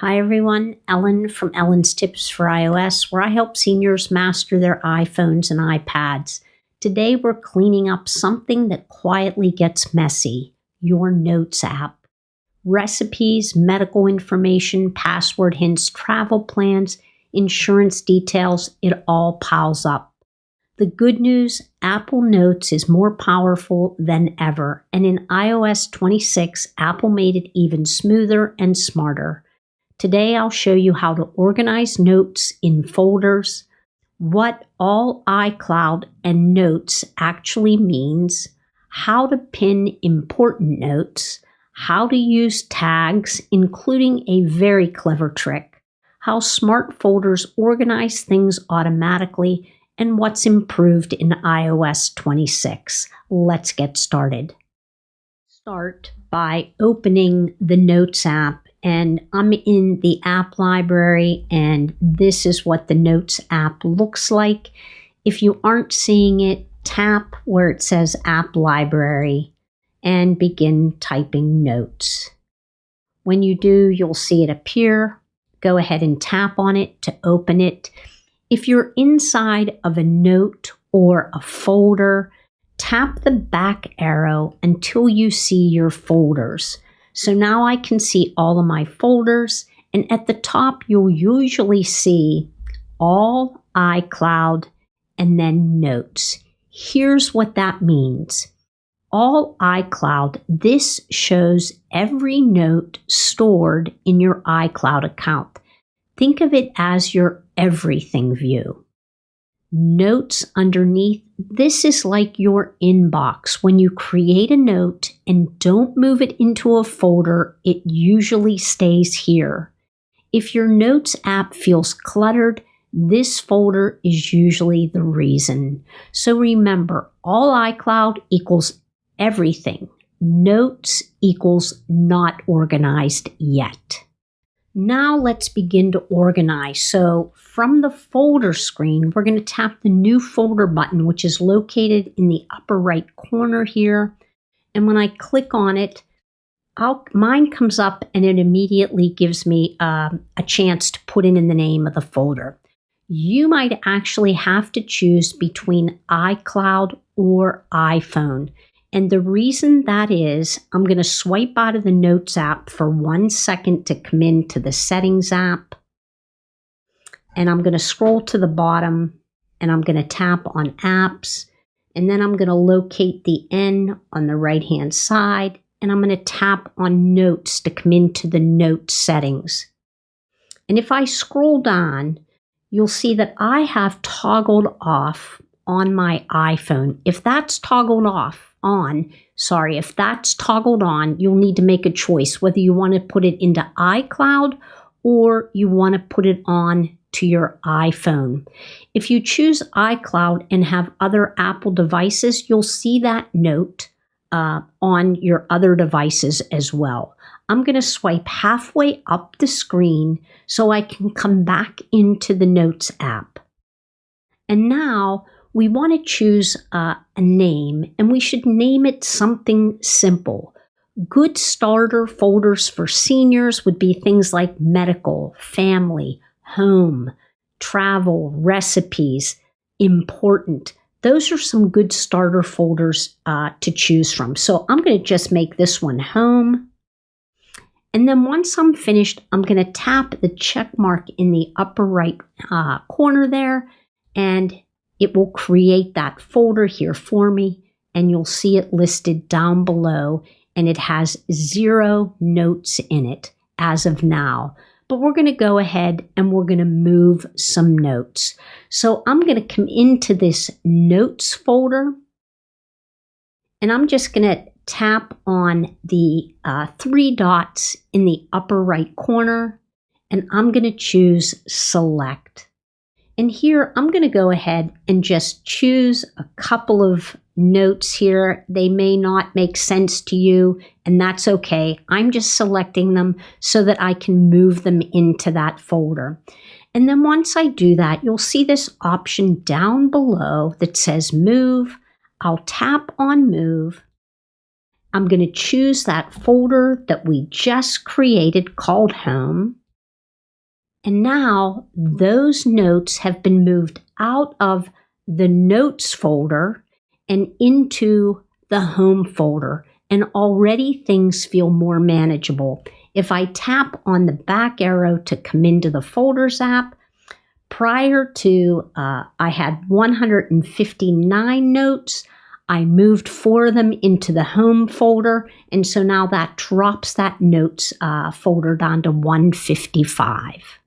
Hi everyone, Ellen from Ellen's Tips for iOS, where I help seniors master their iPhones and iPads. Today we're cleaning up something that quietly gets messy, your Notes app. Recipes, medical information, password hints, travel plans, insurance details, it all piles up. The good news, Apple Notes is more powerful than ever, and in iOS 26, Apple made it even smoother and smarter. Today, I'll show you how to organize notes in folders, what all iCloud and Notes actually means, how to pin important notes, how to use tags, including a very clever trick, how smart folders organize things automatically, and what's improved in iOS 26. Let's get started. Start by opening the Notes app. And I'm in the app library, and this is what the Notes app looks like. If you aren't seeing it, tap where it says App Library and begin typing Notes. When you do, you'll see it appear. Go ahead and tap on it to open it. If you're inside of a note or a folder, tap the back arrow until you see your folders. So now I can see all of my folders, and at the top you'll usually see all iCloud and then Notes. Here's what that means. All iCloud, this shows every note stored in your iCloud account. Think of it as your everything view. Notes underneath, this is like your inbox. When you create a note and don't move it into a folder, it usually stays here. If your Notes app feels cluttered, this folder is usually the reason. So remember, all iCloud equals everything. Notes equals not organized yet. Now let's begin to organize. So from the folder screen, we're going to tap the new folder button, which is located in the upper right corner here. And when I click on it, mine comes up and it immediately gives me a chance to put in the name of the folder. You might actually have to choose between iCloud or iPhone. And the reason that is, I'm going to swipe out of the Notes app for 1 second to come into the Settings app. And I'm going to scroll to the bottom and I'm going to tap on Apps. And then I'm going to locate the N on the right-hand side. And I'm going to tap on Notes to come into the Note settings. And if I scroll down, you'll see that I have toggled off on my iPhone. If that's toggled on, you'll need to make a choice whether you want to put it into iCloud or you want to put it on to your iPhone. If you choose iCloud and have other Apple devices, you'll see that note on your other devices as well. I'm going to swipe halfway up the screen so I can come back into the Notes app. And now we want to choose a name, and we should name it something simple. Good starter folders for seniors would be things like medical, family, home, travel, recipes, important. Those are some good starter folders to choose from. So I'm going to just make this one home. And then once I'm finished, I'm going to tap the check mark in the upper right corner there, and it will create that folder here for me, and you'll see it listed down below, and it has 0 notes in it as of now. But we're going to go ahead and we're going to move some notes. So I'm going to come into this Notes folder, and I'm just going to tap on the 3 dots in the upper right corner, and I'm going to choose Select. And here, I'm going to go ahead and just choose a couple of notes here. They may not make sense to you, and that's okay. I'm just selecting them so that I can move them into that folder. And then once I do that, you'll see this option down below that says Move. I'll tap on Move. I'm going to choose that folder that we just created called Home. And now those notes have been moved out of the notes folder and into the home folder. And already things feel more manageable. If I tap on the back arrow to come into the Folders app, prior to I had 159 notes. I moved 4 of them into the home folder, and so now that drops that notes folder down to 155.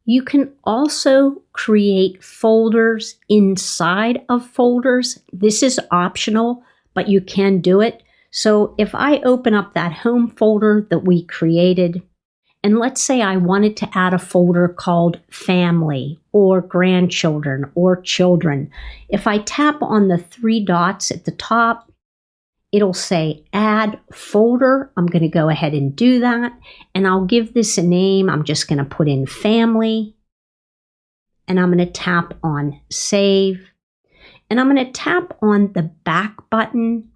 You can also create folders inside of folders. This is optional, but you can do it. So if I open up that home folder that we created, and let's say I wanted to add a folder called family or grandchildren or children. If I tap on the 3 dots at the top, it'll say add folder. I'm going to go ahead and do that. And I'll give this a name. I'm just going to put in family. And I'm going to tap on save. And I'm going to tap on the back button.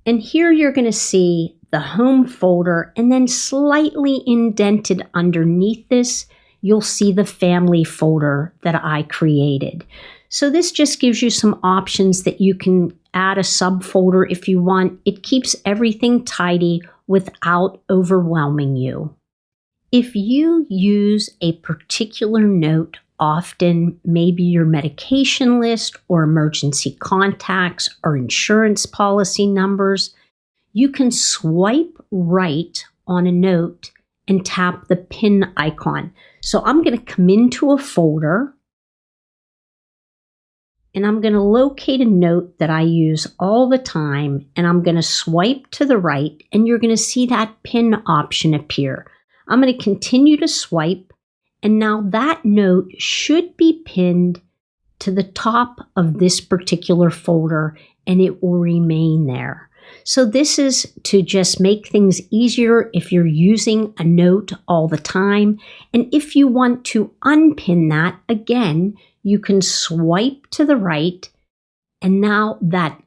And here you're going to see the home folder, and then slightly indented underneath this, you'll see the family folder that I created. So this just gives you some options that you can add a subfolder if you want. It keeps everything tidy without overwhelming you. If you use a particular note often, maybe your medication list or emergency contacts or insurance policy numbers, you can swipe right on a note and tap the pin icon. So I'm going to come into a folder and I'm going to locate a note that I use all the time, and I'm going to swipe to the right and you're going to see that pin option appear. I'm going to continue to swipe, and now that note should be pinned to the top of this particular folder and it will remain there. So this is to just make things easier if you're using a note all the time. And if you want to unpin that, again, you can swipe to the right, and now that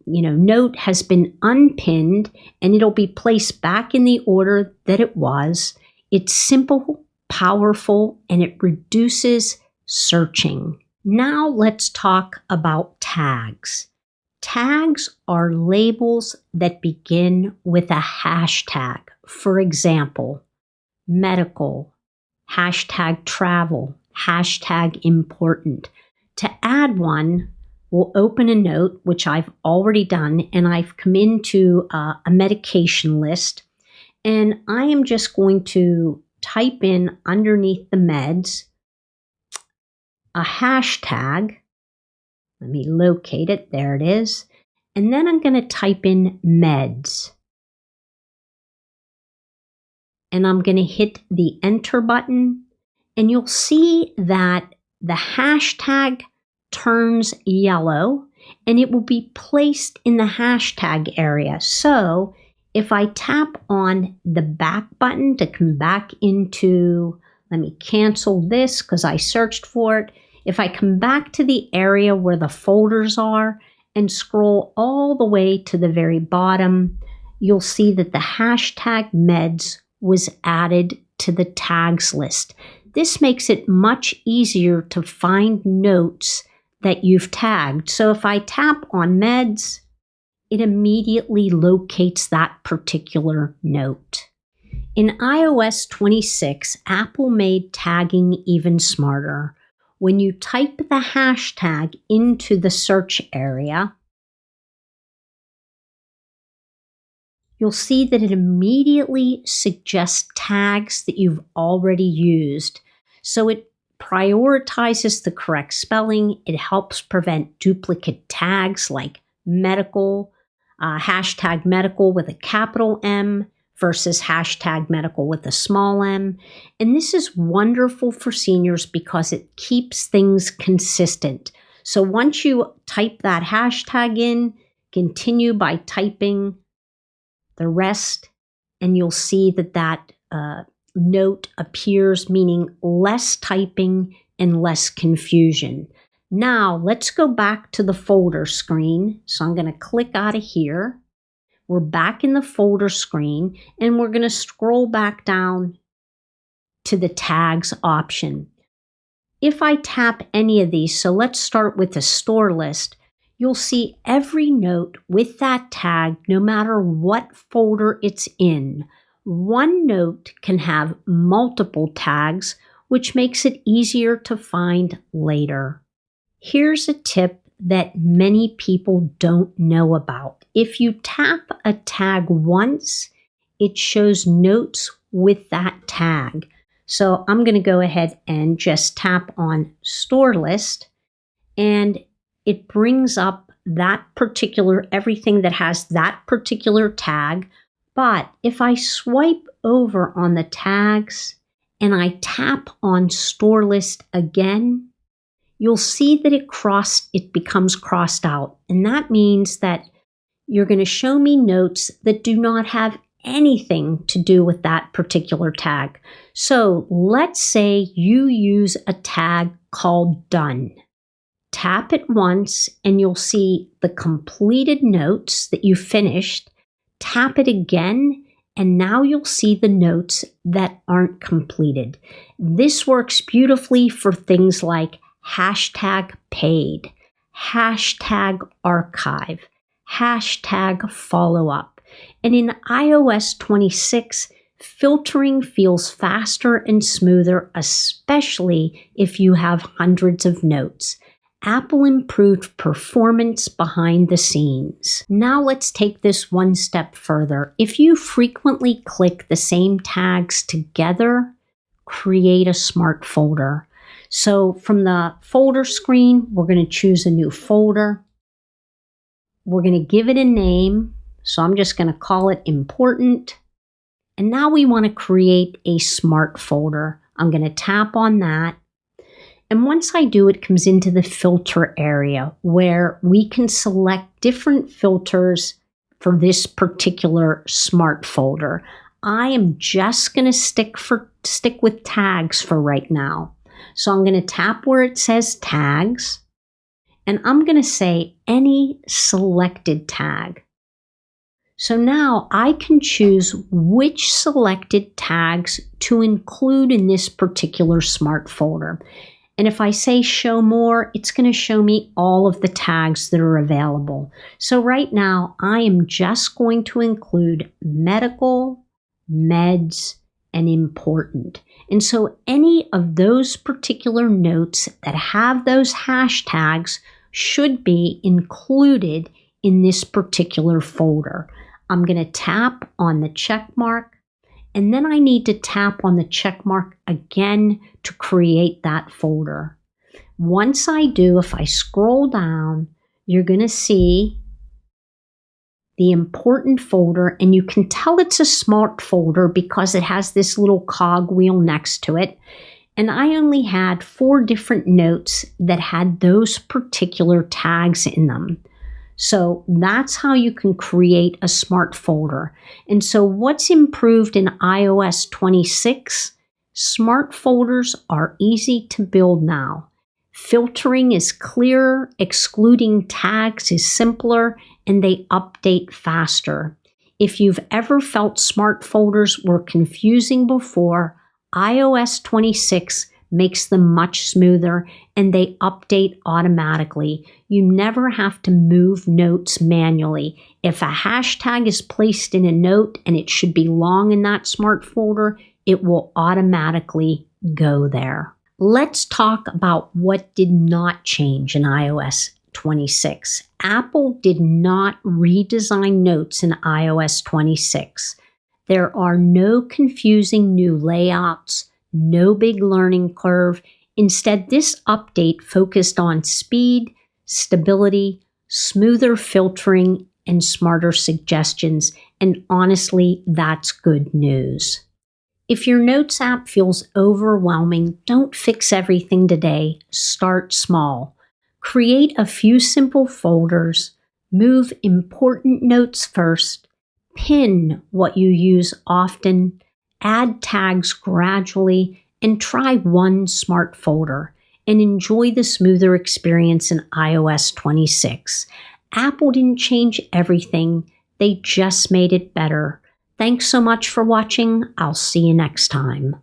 note has been unpinned and it'll be placed back in the order that it was. It's simple, powerful, and it reduces searching. Now let's talk about tags. Tags are labels that begin with a hashtag. For example, medical, hashtag travel, hashtag important. To add one, we'll open a note, which I've already done, and I've come into a medication list, and I am just going to type in underneath the meds a hashtag. Let me locate it. There it is. And then I'm going to type in meds. And I'm going to hit the enter button. And you'll see that the hashtag turns yellow and it will be placed in the hashtag area. So if I tap on the back button to come back into, let me cancel this because I searched for it. If I come back to the area where the folders are and scroll all the way to the very bottom, you'll see that the hashtag meds was added to the tags list. This makes it much easier to find notes that you've tagged. So if I tap on meds, it immediately locates that particular note. In iOS 26, Apple made tagging even smarter. When you type the hashtag into the search area, you'll see that it immediately suggests tags that you've already used. So it prioritizes the correct spelling. It helps prevent duplicate tags like medical, hashtag medical with a capital M versus hashtag medical with a small m. And this is wonderful for seniors because it keeps things consistent. So once you type that hashtag in, continue by typing the rest, and you'll see that note appears, meaning less typing and less confusion. Now let's go back to the folder screen. So I'm going to click out of here. We're back in the folder screen, and we're going to scroll back down to the tags option. If I tap any of these, so let's start with the store list, you'll see every note with that tag, no matter what folder it's in. One note can have multiple tags, which makes it easier to find later. Here's a tip that many people don't know about. If you tap a tag once, it shows notes with that tag. So I'm going to go ahead and just tap on store list, and it brings up that particular, everything that has that particular tag. But if I swipe over on the tags and I tap on store list again, you'll see that it becomes crossed out. And that means that you're going to show me notes that do not have anything to do with that particular tag. So let's say you use a tag called done. Tap it once and you'll see the completed notes that you finished. Tap it again and now you'll see the notes that aren't completed. This works beautifully for things like hashtag paid, hashtag archive, hashtag follow up. And in iOS 26, filtering feels faster and smoother, especially if you have hundreds of notes. Apple improved performance behind the scenes. Now let's take this one step further. If you frequently click the same tags together, create a smart folder. So from the folder screen, we're going to choose a new folder. We're going to give it a name. So I'm just going to call it important. And now we want to create a smart folder. I'm going to tap on that. And once I do, it comes into the filter area where we can select different filters for this particular smart folder. I am just going to stick with tags for right now. So I'm going to tap where it says tags, and I'm going to say any selected tag. So now I can choose which selected tags to include in this particular smart folder. And if I say show more, it's going to show me all of the tags that are available. So right now, I am just going to include medical, meds, and important. And so any of those particular notes that have those hashtags should be included in this particular folder. I'm going to tap on the check mark, and then I need to tap on the check mark again to create that folder. Once I do, if I scroll down, you're going to see the important folder, and you can tell it's a smart folder because it has this little cog wheel next to it. And I only had 4 different notes that had those particular tags in them. So that's how you can create a smart folder. And so what's improved in iOS 26? Smart folders are easy to build now. Filtering is clearer, excluding tags is simpler, and they update faster. If you've ever felt smart folders were confusing before, iOS 26 makes them much smoother, and they update automatically. You never have to move notes manually. If a hashtag is placed in a note and it should belong in that smart folder, it will automatically go there. Let's talk about what did not change in iOS 26. Apple did not redesign notes in iOS 26. There are no confusing new layouts, no big learning curve. Instead, this update focused on speed, stability, smoother filtering, and smarter suggestions. And honestly, that's good news. If your Notes app feels overwhelming, don't fix everything today. Start small. Create a few simple folders. Move important notes first. Pin what you use often. Add tags gradually, and try one smart folder, and enjoy the smoother experience in iOS 26. Apple didn't change everything, they just made it better. Thanks so much for watching. I'll see you next time.